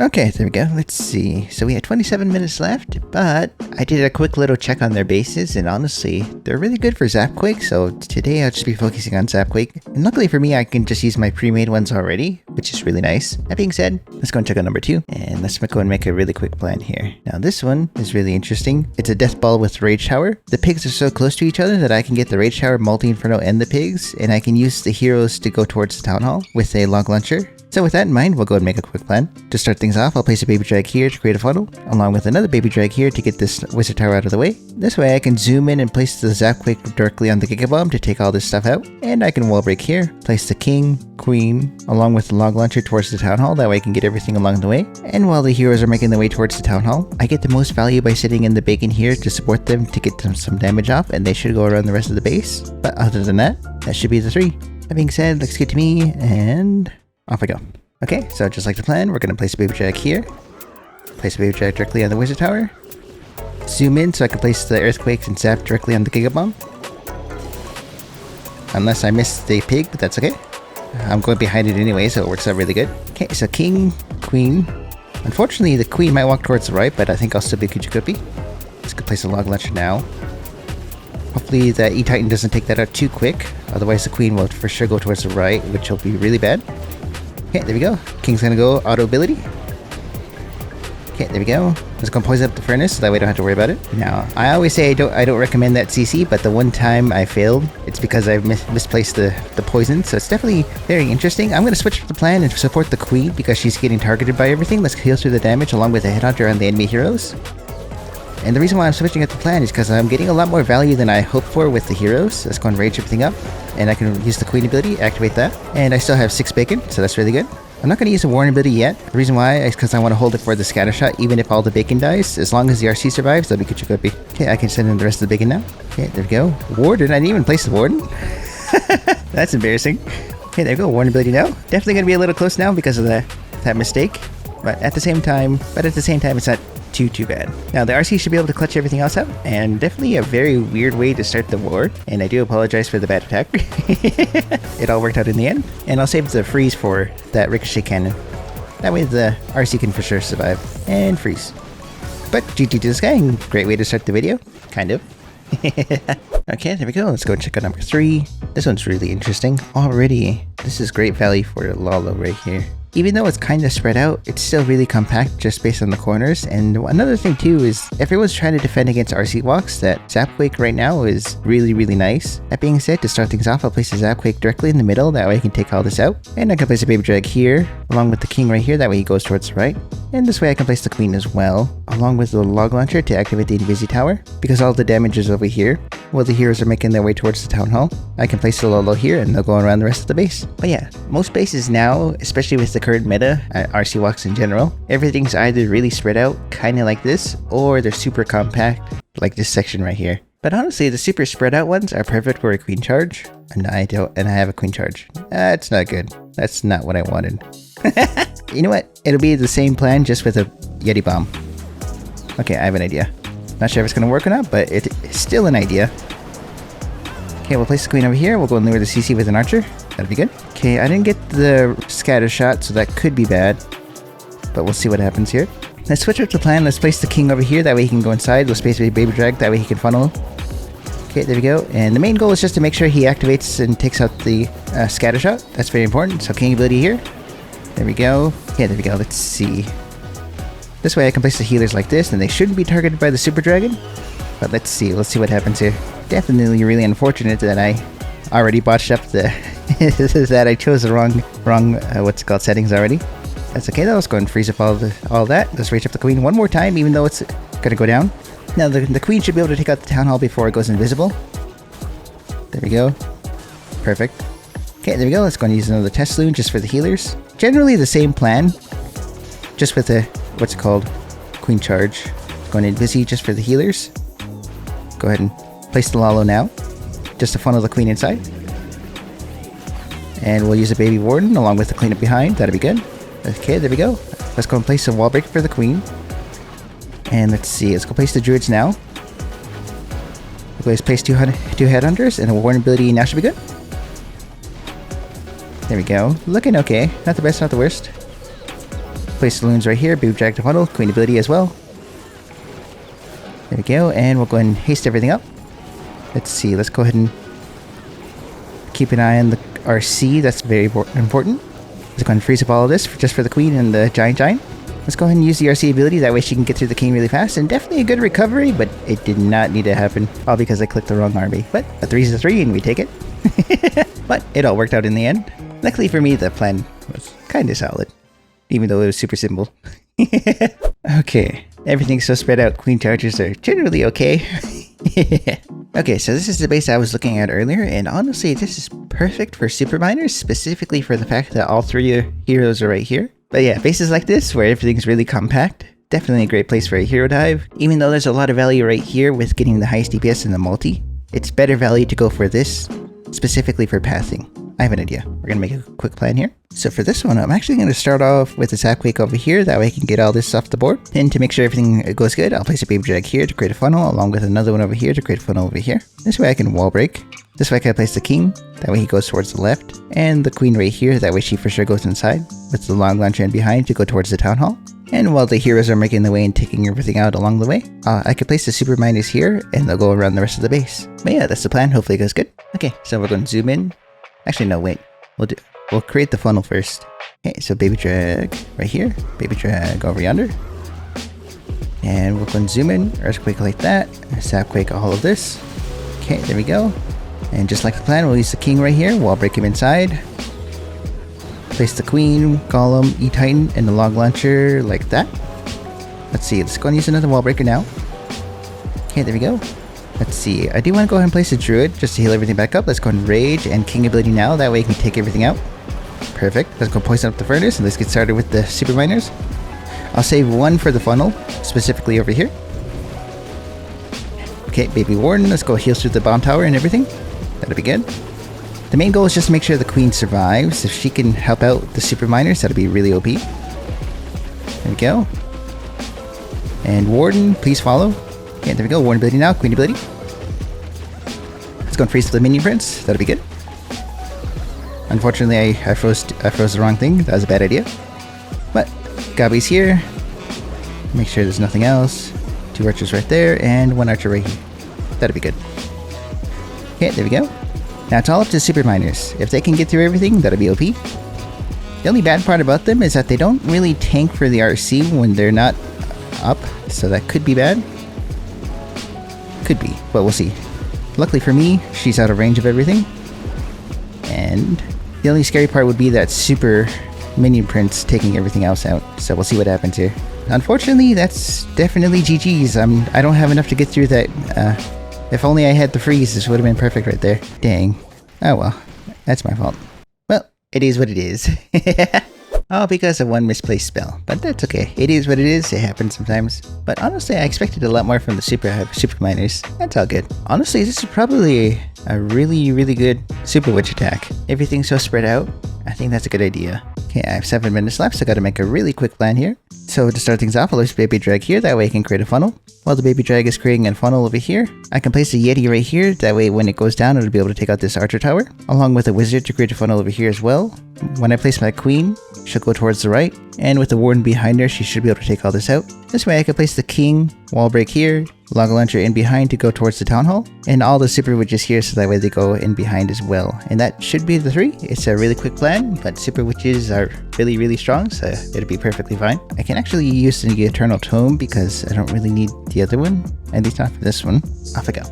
Okay, there we go. Let's see. So we had 27 minutes left, but I did a quick little check on their bases, and honestly, they're really good for Zapquake, so today I'll just be focusing on Zapquake. And luckily for me, I can just use my pre-made ones already, which is really nice. That being said, let's go and check out number 2, and let's go and make a really quick plan here. Now this one is really interesting. It's a Death Ball with Rage Tower. The pigs are so close to each other that I can get the Rage Tower, Multi-Inferno, and the pigs, and I can use the heroes to go towards the Town Hall with a log launcher. So with that in mind, we'll go and make a quick plan. To start things off, I'll place a baby drag here to create a funnel, along with another baby drag here to get this wizard tower out of the way. This way I can zoom in and place the Zapquake directly on the Giga Bomb to take all this stuff out. And I can wall break here, place the king, queen, along with the log launcher towards the town hall, that way I can get everything along the way. And while the heroes are making their way towards the town hall, I get the most value by sitting in the bacon here to support them to get them some damage off, and they should go around the rest of the base. But other than that, that should be the 3. That being said, looks good to me, and off I go. Okay, so just like the plan, we're going to place a baby drag here. Place a baby drag directly on the wizard tower. Zoom in so I can place the earthquakes and zap directly on the Giga Bomb. Unless I miss the pig, but that's okay. I'm going behind it anyway, so it works out really good. Okay, so king, queen. Unfortunately, the queen might walk towards the right, but I think I'll still be Kuchikupi. Let's go place a log launcher now. Hopefully the E-Titan doesn't take that out too quick. Otherwise the queen will for sure go towards the right, which will be really bad. Okay, there we go. King's gonna go auto ability. Okay, there we go. Let's go poison up the furnace so that way I don't have to worry about it. Now, I always say I don't recommend that CC, but the one time I failed, it's because I misplaced the poison, so it's definitely very interesting. I'm gonna switch up the plan and support the queen because she's getting targeted by everything. Let's heal through the damage along with the headhunter on the enemy heroes. And the reason why I'm switching up the plan is because I'm getting a lot more value than I hoped for with the heroes. Let's go and rage everything up. And I can use the queen ability, activate that. And I still have 6 bacon, so that's really good. I'm not going to use the warn ability yet. The reason why is because I want to hold it for the scatter shot, even if all the bacon dies. As long as the RC survives, that'll be Kuchikupi. Okay, I can send in the rest of the bacon now. Okay, there we go. Warden, I didn't even place the warden. That's embarrassing. Okay, there we go, warn ability now. Definitely going to be a little close now because of that mistake. But at the same time, it's not too bad. Now the RC should be able to clutch everything else out, and definitely a very weird way to start the war, and I do apologize for the bad attack. It all worked out in the end, and I'll save the freeze for that ricochet cannon. That way the RC can for sure survive and freeze. But GG to this guy, and great way to start the video, kind of. Okay, there we go. Let's go and check out number 3. This one's really interesting already. This is great value for Lalo right here. Even though it's kind of spread out, it's still really compact just based on the corners. And another thing too is everyone's trying to defend against RC walks, that Zapquake right now is really nice. That being said, to start things off, I'll place a Zapquake directly in the middle, that way I can take all this out. And I can place a baby drag here, along with the king right here, that way he goes towards the right. And this way I can place the queen as well, along with the log launcher to activate the Invisi Tower. Because all the damage is over here, while the heroes are making their way towards the town hall, I can place the Lalo here and they'll go around the rest of the base. But yeah, most bases now, especially with the current meta, RC walks in general, everything's either really spread out, kinda like this, or they're super compact, like this section right here. But honestly, the super spread out ones are perfect for a queen charge, and I have a queen charge. That's not good. That's not what I wanted. You know what? It'll be the same plan, just with a Yeti bomb. Okay, I have an idea. Not sure if it's gonna work or not, but it's still an idea. Okay, we'll place the queen over here. We'll go and lure the CC with an archer. That'll be good. Okay, I didn't get the scatter shot, so that could be bad. But we'll see what happens here. Let's switch up the plan. Let's place the king over here. That way he can go inside. Let's place a baby drag. That way he can funnel. Okay, there we go. And the main goal is just to make sure he activates and takes out the scatter shot. That's very important. So king ability here. There we go. Yeah, there we go. Let's see. This way I can place the healers like this, and they shouldn't be targeted by the super dragon. But let's see. Let's see what happens here. Definitely really unfortunate that I already botched up the... that I chose the wrong what's it called, settings already. That's okay though. Let's go and freeze up all that. Let's rage up the queen one more time, even though it's gonna go down. Now the queen should be able to take out the town hall before it goes invisible. There we go. Perfect. Okay, there we go. Let's go and use another test loon just for the healers. Generally the same plan, just with the what's it called, queen charge. Going invisi just for the healers. Go ahead and place the Lalo now, just to funnel the queen inside. And we'll use a baby warden along with the cleanup behind. That'll be good. Okay, there we go. Let's go and place a wall breaker for the queen. And let's see. Let's go place the druids now. Let's place two headhunters and a warden ability now should be good. There we go. Looking okay. Not the best, not the worst. Place the loons right here. Baby drag to funnel. Queen ability as well. There we go. And we'll go ahead and haste everything up. Let's see. Let's go ahead and keep an eye on the RC. That's very important. Let's go ahead and freeze up all of this just for the queen and the giant. Let's go ahead and use the RC ability. That way she can get through the king really fast. And definitely a good recovery, but it did not need to happen. All because I clicked the wrong army. But a 3 is a 3 and we take it. But it all worked out in the end. Luckily for me, the plan was kind of solid. Even though it was super simple. Okay. Everything's so spread out. Queen charges are generally okay. Okay, so this is the base I was looking at earlier, and honestly, this is perfect for super miners, specifically for the fact that all 3 heroes are right here. But yeah, bases like this, where everything's really compact, definitely a great place for a hero dive. Even though there's a lot of value right here with getting the highest DPS in the multi, it's better value to go for this, specifically for pathing. I have an idea. We're going to make a quick plan here. So for this one, I'm actually going to start off with a Zapquake over here. That way I can get all this off the board. And to make sure everything goes good, I'll place a baby drag here to create a funnel, along with another one over here to create a funnel over here. This way I can wall break. This way I can place the king. That way he goes towards the left. And the queen right here. That way she for sure goes inside. With the long launcher in behind to go towards the town hall. And while the heroes are making the way and taking everything out along the way, I could place the super miners here and they'll go around the rest of the base. But yeah, that's the plan. Hopefully it goes good. Okay, so we're going to zoom in. Actually, no, wait. We'll create the funnel first. Okay, so baby drag right here. Baby drag over yonder. And we'll go and zoom in. Earthquake like that. Zapquake all of this. Okay, there we go. And just like the plan, we'll use the king right here. Wall break him inside. Place the queen, golem, E-Titan, and the log launcher like that. Let's see. Let's go and use another wall breaker now. Okay, there we go. Let's see. I do want to go ahead and place a druid just to heal everything back up. Let's go and rage and king ability now. That way you can take everything out. Perfect. Let's go poison up the furnace and let's get started with the super miners. I'll save 1 for the funnel, specifically over here. Okay, baby warden. Let's go heal through the bomb tower and everything. That'll be good. The main goal is just to make sure the queen survives. If she can help out the super miners, that'll be really OP. There we go. And warden, please follow. Okay, there we go. Warden ability now. Queen ability. Let's go and freeze the minion prince. That'll be good. Unfortunately, I froze the wrong thing. That was a bad idea. But Gabi's here. Make sure there's nothing else. 2 archers right there, and 1 archer right here. That'll be good. Okay, there we go. Now it's all up to super miners. If they can get through everything, that'll be OP. The only bad part about them is that they don't really tank for the RC when they're not up, so that could be bad. Could be, but we'll see. Luckily for me, she's out of range of everything. And the only scary part would be that super minion prince taking everything else out. So we'll see what happens here. Unfortunately, that's definitely GG's. I don't have enough to get through that. If only I had the freeze, this would have been perfect right there. Dang. Oh well, that's my fault. Well, it is what it is. All because of 1 misplaced spell, but that's okay. It is what it is. It happens sometimes. But honestly, I expected a lot more from the super miners. That's all good. Honestly, this is probably a really good super witch attack. Everything's so spread out. I think that's a good idea. Okay, I have 7 minutes left, so I gotta make a really quick plan here. So to start things off, I'll use baby drag here. That way I can create a funnel. While the baby drag is creating a funnel over here, I can place a yeti right here. That way when it goes down, it'll be able to take out this archer tower, along with a wizard to create a funnel over here as well. When I place my queen, she'll go towards the right, and with the warden behind her, she should be able to take all this out. This way I can place the king, wall break here, log launcher in behind to go towards the town hall, and all the super witches here so that way they go in behind as well. And that should be the 3. It's a really quick plan, but super witches are really strong, so it'll be perfectly fine. I can actually use the eternal tome because I don't really need the other one, at least not for this one. Off I go.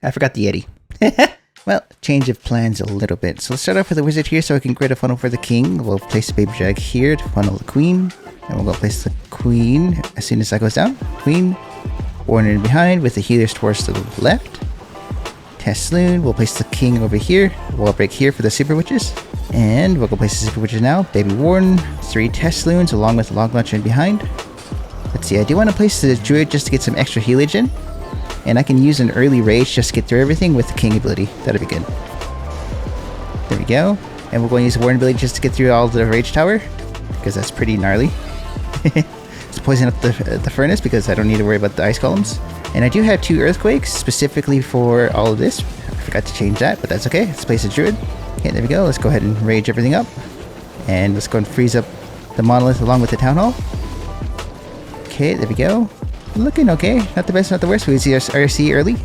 I forgot the yeti. Well, change of plans a little bit. So let's start off with the wizard here so I can create a funnel for the king. We'll place the baby drag here to funnel the queen. And we'll go place the queen as soon as that goes down. Queen, warden in behind with the healers towards the left. Test loon, we'll place the king over here. Wall break here for the super witches. And we'll go place the super witches now. Baby warden, 3 test loons along with the log launcher in behind. Let's see, I do want to place the druid just to get some extra healage in. And I can use an early rage just to get through everything with the king ability. That'll be good. There we go. And we're going to use the warden ability just to get through all the rage tower, because that's pretty gnarly. Let's poison up the furnace because I don't need to worry about the ice columns. And I do have 2 earthquakes specifically for all of this. I forgot to change that, but that's okay. Let's place a druid. Okay, there we go. Let's go ahead and rage everything up. And let's go and freeze up the monolith along with the town hall. Okay, there we go. Looking okay. Not the best, not the worst. We see our RC early.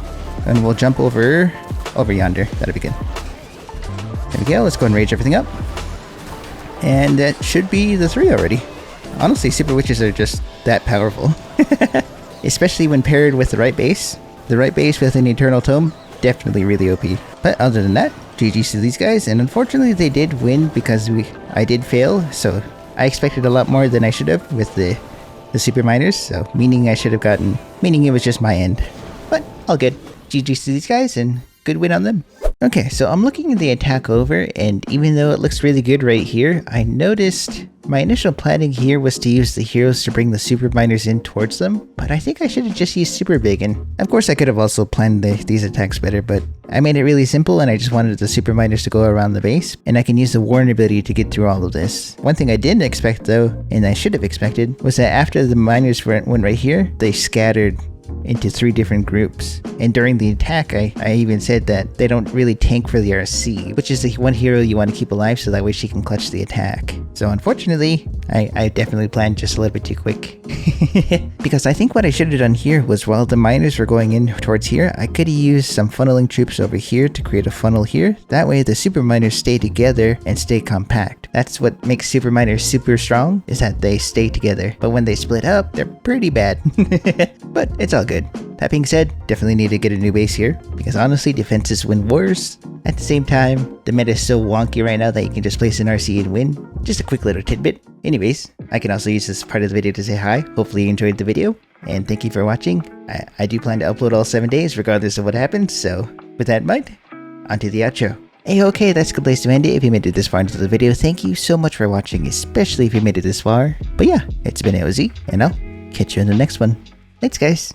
And we'll jump over yonder. That'll be good. There we go. Let's go and rage everything up. And that should be the 3 already. Honestly, super witches are just that powerful. Especially when paired with the right base. The right base with an eternal tome, definitely really OP. But other than that, GG's to these guys. And unfortunately, they did win because I did fail. So I expected a lot more than I should have with the super miners. So meaning it was just my end. But all good. GG's to these guys and good win on them. Okay, so I'm looking at the attack over, and even though it looks really good right here, I noticed my initial planning here was to use the heroes to bring the super miners in towards them, but I think I should have just used Super Bacon. Of course, I could have also planned these attacks better, but I made it really simple and I just wanted the super miners to go around the base, and I can use the Warren ability to get through all of this. One thing I didn't expect though, and I should have expected, was that after the miners went right here, they scattered into 3 different groups. And during the attack, I even said that they don't really tank for the RC, which is the one hero you want to keep alive so that way she can clutch the attack. So unfortunately, I definitely planned just a little bit too quick. Because I think what I should have done here was while the miners were going in towards here, I could have used some funneling troops over here to create a funnel here. That way the super miners stay together and stay compact. That's what makes super miners super strong, is that they stay together. But when they split up, they're pretty bad. But it's all good. That being said, definitely need to get a new base here, because honestly, defenses win wars. At the same time, the meta is so wonky right now that you can just place an RC and win. Just a quick little tidbit. Anyways, I can also use this part of the video to say hi. Hopefully you enjoyed the video, and thank you for watching. I do plan to upload all 7 days regardless of what happens, so with that in mind, onto the outro. Hey, okay, that's a good place to end it. If you made it this far into the video, thank you so much for watching, especially if you made it this far. But yeah, it's been AOZ, and I'll catch you in the next one. Thanks, guys.